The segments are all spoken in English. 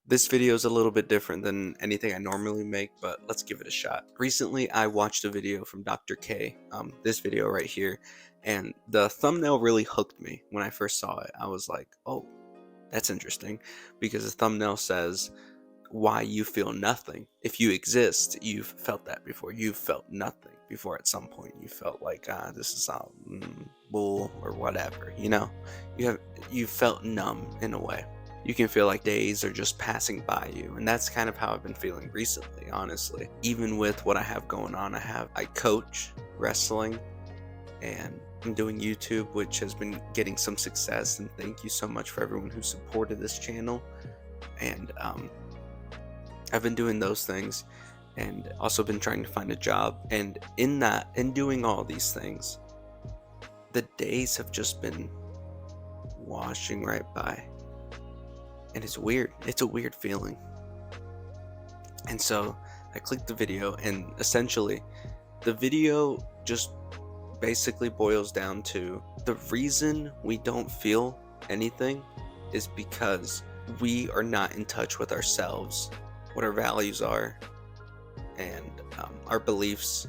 This video is a little bit different than anything I normally make, but let's give it a shot. Recently, I watched a video from Dr. K, this video right here, and the thumbnail really hooked me when I first saw it. I was like, oh, that's interesting, because the thumbnail says, why you feel nothing. If you exist, you've felt that before. You've felt nothing before at some point. You felt like, this is all bull or whatever, you felt numb in a way. You can feel like days are just passing by you, and that's kind of how I've been feeling recently, honestly. Even with what I have going on, I coach wrestling and I'm doing YouTube, which has been getting some success, and thank you so much for everyone who supported this channel. And I've been doing those things and also been trying to find a job, and in doing all these things, the days have just been washing right by. And it's weird. It's a weird feeling. And so I clicked the video, and essentially the video just basically boils down to the reason we don't feel anything is because we are not in touch with ourselves, what our values are, and our beliefs,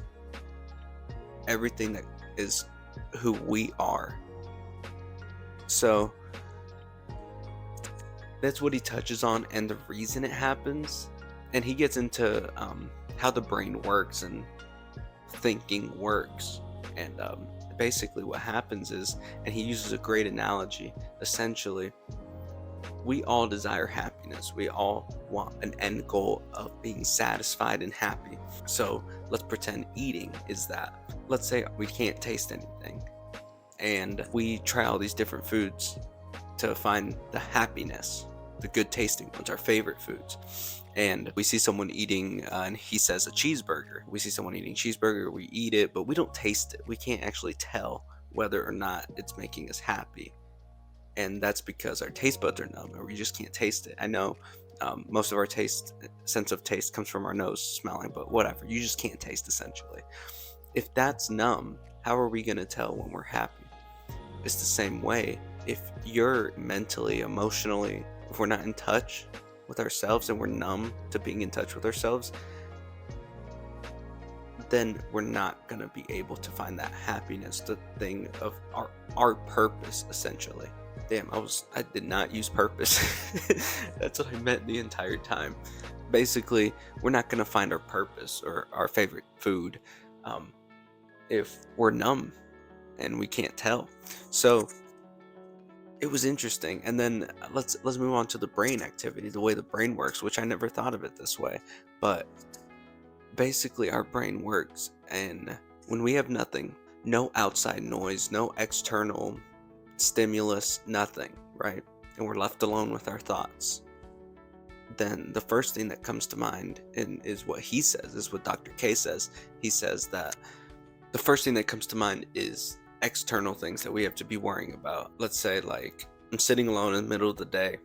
everything that is who we are. So that's what he touches on, and the reason it happens. And he gets into how the brain works and thinking works. And basically what happens is, and he uses a great analogy, essentially, we all desire happiness. We all want an end goal of being satisfied and happy. So let's pretend eating is that. Let's say we can't taste anything, and we try all these different foods to find the happiness, the good tasting ones, our favorite foods. And we see someone eating, and he says a cheeseburger. We see someone eating cheeseburger, we eat it, but we don't taste it. We can't actually tell whether or not it's making us happy. And that's because our taste buds are numb, or we just can't taste it. I know most of our sense of taste comes from our nose smelling, but whatever. You just can't taste, essentially. If that's numb, how are we going to tell when we're happy? It's the same way. If you're mentally, emotionally, if we're not in touch with ourselves and we're numb to being in touch with ourselves, then we're not going to be able to find that happiness, the thing of our purpose, essentially. Damn, I did not use purpose. That's what I meant the entire time. Basically, we're not going to find our purpose or our favorite food if we're numb and we can't tell. So it was interesting. And then let's move on to the brain activity, the way the brain works, which I never thought of it this way. But basically our brain works, and when we have nothing, no outside noise, no external stimulus, nothing, right? And we're left alone with our thoughts, then the first thing that comes to mind is what he says, is what Dr. K says. He says that the first thing that comes to mind is external things that we have to be worrying about. Let's say, like, I'm sitting alone in the middle of the day.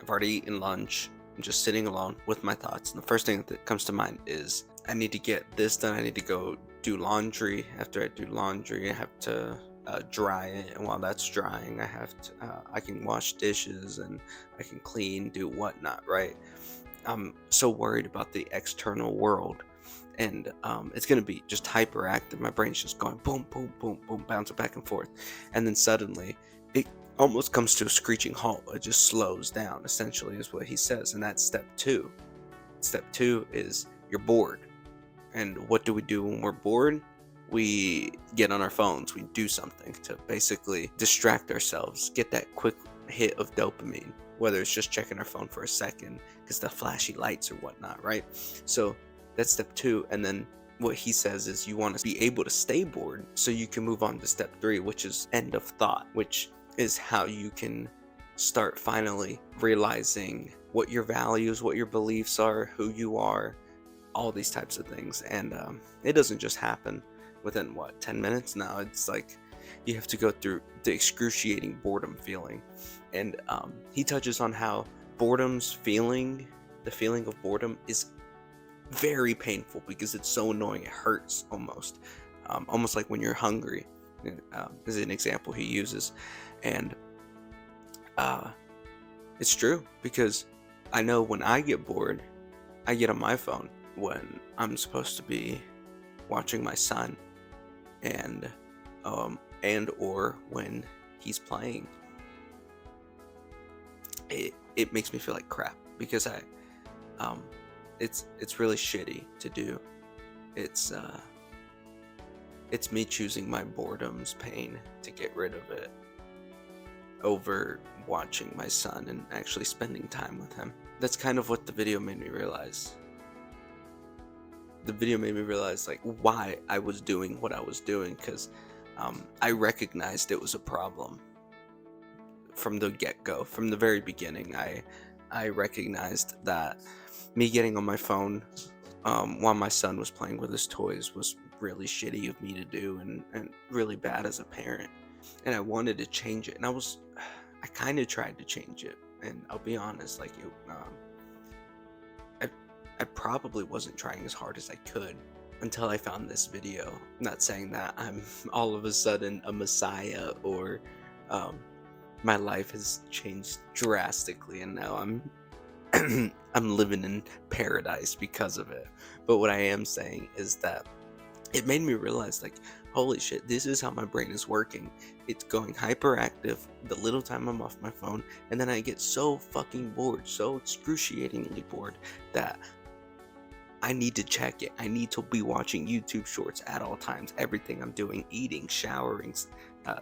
I've already eaten lunch. I'm just sitting alone with my thoughts. And the first thing that comes to mind is, I need to get this done. I need to go do laundry. After I do laundry, I have to dry it. And while that's drying, I can wash dishes and I can clean, do whatnot, right? I'm so worried about the external world. And it's going to be just hyperactive. My brain's just going boom, boom, boom, boom, bouncing back and forth. And then suddenly it almost comes to a screeching halt. It just slows down, essentially, is what he says. And that's step 2. Step 2 is you're bored. And what do we do when we're bored? We get on our phones. We do something to basically distract ourselves, get that quick hit of dopamine, whether it's just checking our phone for a second because the flashy lights or whatnot, right? So that's step 2. And then what he says is you want to be able to stay bored so you can move on to step 3, which is end of thought, which is how you can start finally realizing what your values, what your beliefs are, who you are, all these types of things. And it doesn't just happen within 10 minutes. No, it's like you have to go through the excruciating boredom feeling. And he touches on how the feeling of boredom is very painful because it's so annoying. It hurts almost like when you're hungry, is an example he uses. And it's true, because I know when I get bored, I get on my phone when I'm supposed to be watching my son, and or when he's playing. It makes me feel like crap because um it's really shitty to do. It's it's me choosing my boredom's pain to get rid of it over watching my son and actually spending time with him. That's kind of what the video made me realize. The video made me realize like why I was doing what I was doing, because I recognized it was a problem from the get-go, from the very beginning. I recognized that me getting on my phone while my son was playing with his toys was really shitty of me to do, and really bad as a parent. And I wanted to change it, and I kind of tried to change it. And I'll be honest, like I, I probably wasn't trying as hard as I could until I found this video. Not saying that I'm all of a sudden a messiah, or um, my life has changed drastically, and now I'm living in paradise because of it. But what I am saying is that it made me realize, like, holy shit, this is how my brain is working. It's going hyperactive the little time I'm off my phone, and then I get so fucking bored, so excruciatingly bored, that I need to check it. I need to be watching YouTube shorts at all times. Everything I'm doing, eating, showering,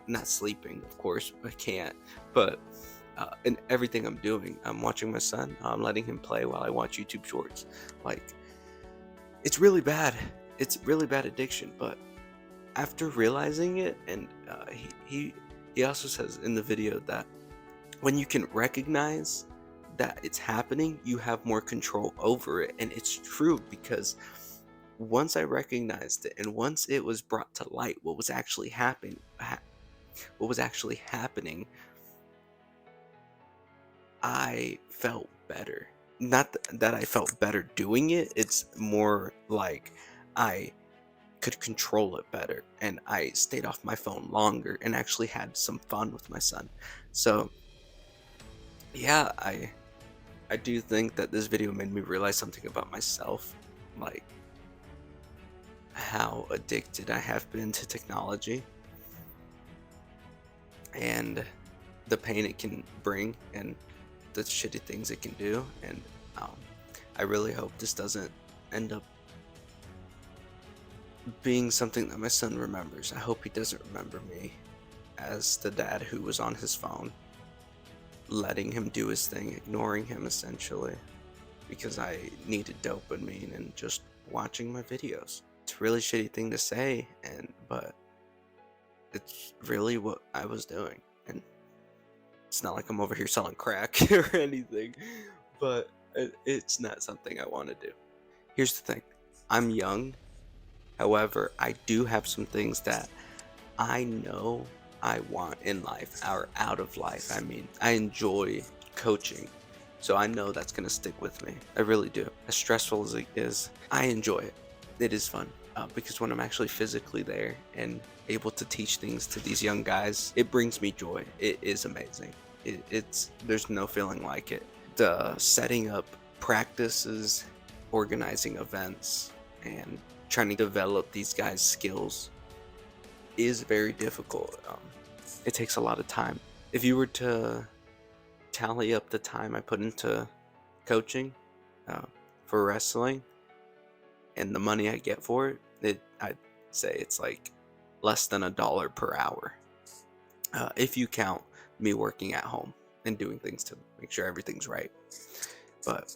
not sleeping, of course, I can't, but and everything I'm doing, I'm watching my son, I'm letting him play while I watch YouTube shorts. Like, it's really bad. It's really bad addiction. But after realizing it, and he also says in the video that when you can recognize that it's happening, you have more control over it. And it's true, because once I recognized it, and once it was brought to light what was actually happening, I felt better. Not that I felt better doing it, it's more like I could control it better, and I stayed off my phone longer and actually had some fun with my son. So, yeah, I do think that this video made me realize something about myself, like how addicted I have been to technology, and the pain it can bring, and the shitty things it can do. And um, I really hope this doesn't end up being something that my son remembers. I hope he doesn't remember me as the dad who was on his phone, letting him do his thing, ignoring him essentially, because I needed dopamine and just watching my videos. It's a really shitty thing to say, but it's really what I was doing. And it's not like I'm over here selling crack or anything, but it's not something I want to do. Here's the thing, I'm young. However, I do have some things that I know I want in life, or out of life. I mean, I enjoy coaching, so I know that's going to stick with me. I really do. As stressful as it is, I enjoy it. It is fun, because when I'm actually physically there and able to teach things to these young guys, it brings me joy. It is amazing. There's no feeling like it. The setting up practices, organizing events, and trying to develop these guys' skills is very difficult. It takes a lot of time. If you were to tally up the time I put into coaching for wrestling and the money I get for it, I'd say it's like less than $1 per hour. If you count me working at home and doing things to make sure everything's right. But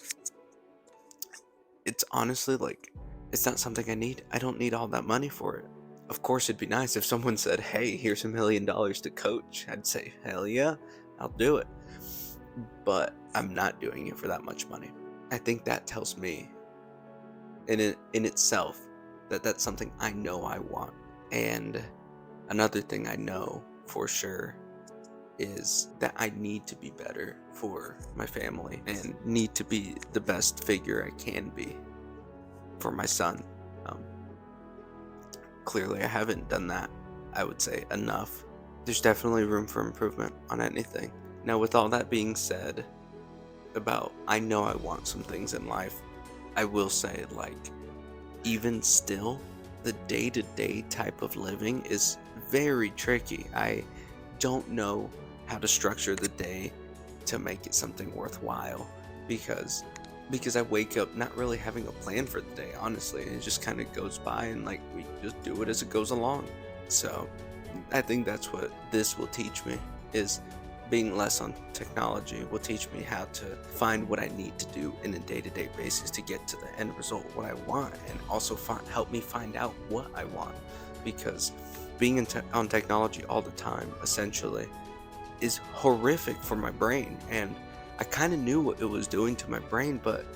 it's honestly like, it's not something I need. I don't need all that money for it. Of course, it'd be nice if someone said, hey, here's $1 million to coach. I'd say, hell yeah, I'll do it. But I'm not doing it for that much money. I think that tells me in itself that that's something I know I want. And another thing I know for sure is that I need to be better for my family and need to be the best figure I can be for my son. Clearly I haven't done that, I would say, enough. There's definitely room for improvement on anything. Now, with all that being said, about I know I want some things in life. I will say, like, even still, the day-to-day type of living is very tricky. I don't know how to structure the day to make it something worthwhile because I wake up not really having a plan for the day, honestly. It just kind of goes by and like we just do it as it goes along. So I think that's what this will teach me is being less on technology will teach me how to find what I need to do in a day-to-day basis to get to the end result, what I want, and also help me find out what I want. Because being on technology all the time, essentially, is horrific for my brain. And I kind of knew what it was doing to my brain, but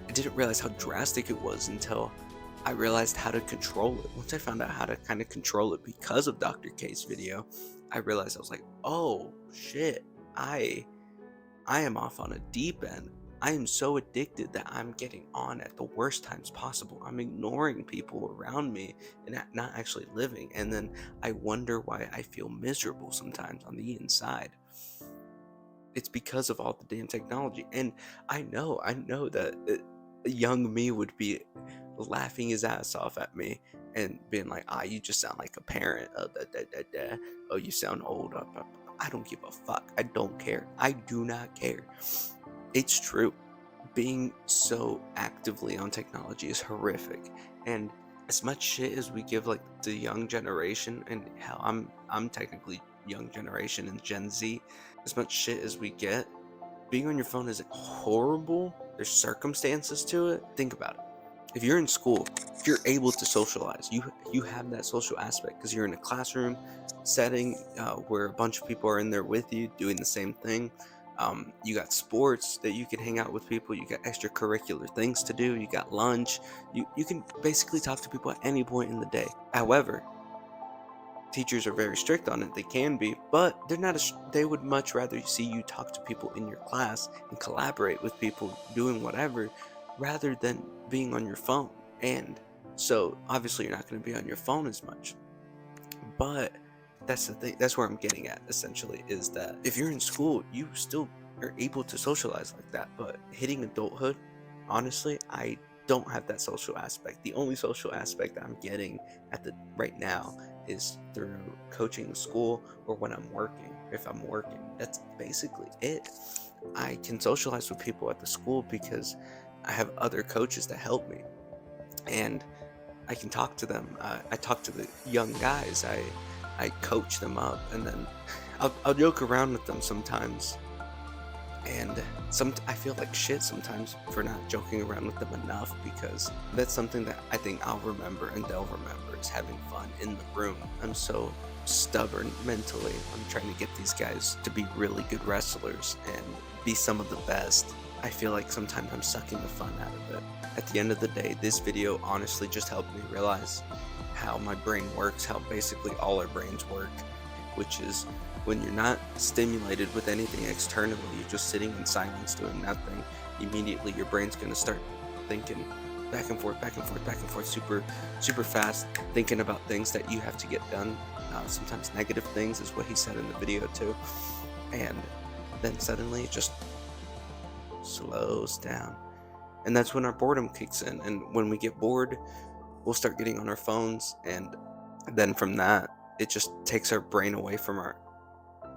I didn't realize how drastic it was until I realized how to control it. Once I found out how to kind of control it because of Dr. K's video, I realized I was like, oh shit, I I am off on a deep end. I am so addicted that I'm getting on at the worst times possible. I'm ignoring people around me and not actually living. And then I wonder why I feel miserable sometimes on the inside. It's because of all the damn technology. And I know that young me would be laughing his ass off at me and being like, ah, you just sound like a parent. Oh, you sound old. I don't give a fuck. I don't care. I do not care. It's true. Being so actively on technology is horrific. And as much shit as we give like the young generation, and hell, I'm technically young generation and Gen Z, as much shit as we get, being on your phone is horrible. There's circumstances to it. Think about it. If you're in school, if you're able to socialize, you have that social aspect because you're in a classroom setting where a bunch of people are in there with you doing the same thing. You got sports that you can hang out with people. You got extracurricular things to do. You got lunch. You can basically talk to people at any point in the day. However, teachers are very strict on it. They can be, but they're not. They would much rather see you talk to people in your class and collaborate with people doing whatever, rather than being on your phone. And so, obviously, you're not going to be on your phone as much. But that's the thing. That's where I'm getting at. Essentially, is that if you're in school, you still are able to socialize like that. But hitting adulthood, honestly, I don't have that social aspect. The only social aspect I'm getting at the right now is through coaching the school or when I'm working. If I'm working, that's basically it. I can socialize with people at the school because I have other coaches that help me, and I can talk to them. I talk to the young guys. I coach them up, and then I'll joke around with them sometimes. And I feel like shit sometimes for not joking around with them enough, because that's something that I think I'll remember and they'll remember is having fun in the room. I'm so stubborn mentally. I'm trying to get these guys to be really good wrestlers and be some of the best. I feel like sometimes I'm sucking the fun out of it. At the end of the day, this video honestly just helped me realize how my brain works, how basically all our brains work, which is when you're not stimulated with anything externally, you're just sitting in silence doing nothing, immediately your brain's going to start thinking back and forth, back and forth, back and forth, super fast, thinking about things that you have to get done. Sometimes negative things is what he said in the video too. And then suddenly it just slows down. And that's when our boredom kicks in. And when we get bored, we'll start getting on our phones. And then from that, it just takes our brain away from our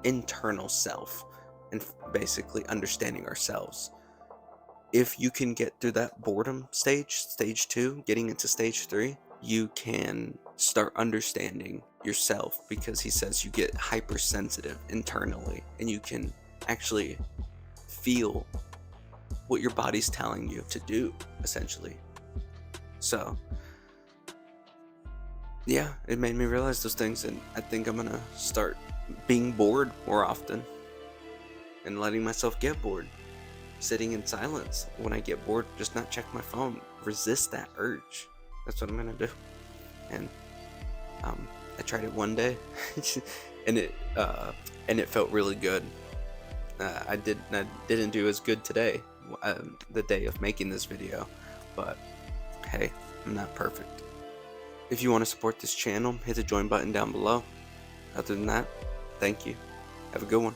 internal self and basically understanding ourselves. If you can get through that boredom stage 2, getting into stage 3, you can start understanding yourself, because he says you get hypersensitive internally and you can actually feel what your body's telling you to do, essentially. So yeah, it made me realize those things, and I think I'm gonna start being bored more often and letting myself get bored, sitting in silence when I get bored, just not check my phone, resist that urge. That's what I'm gonna do. And I tried it one day and it felt really good. I didn't do as good today, the day of making this video, but hey, I'm not perfect. If you want to support this channel, hit the join button down below. Other than that, thank you. Have a good one.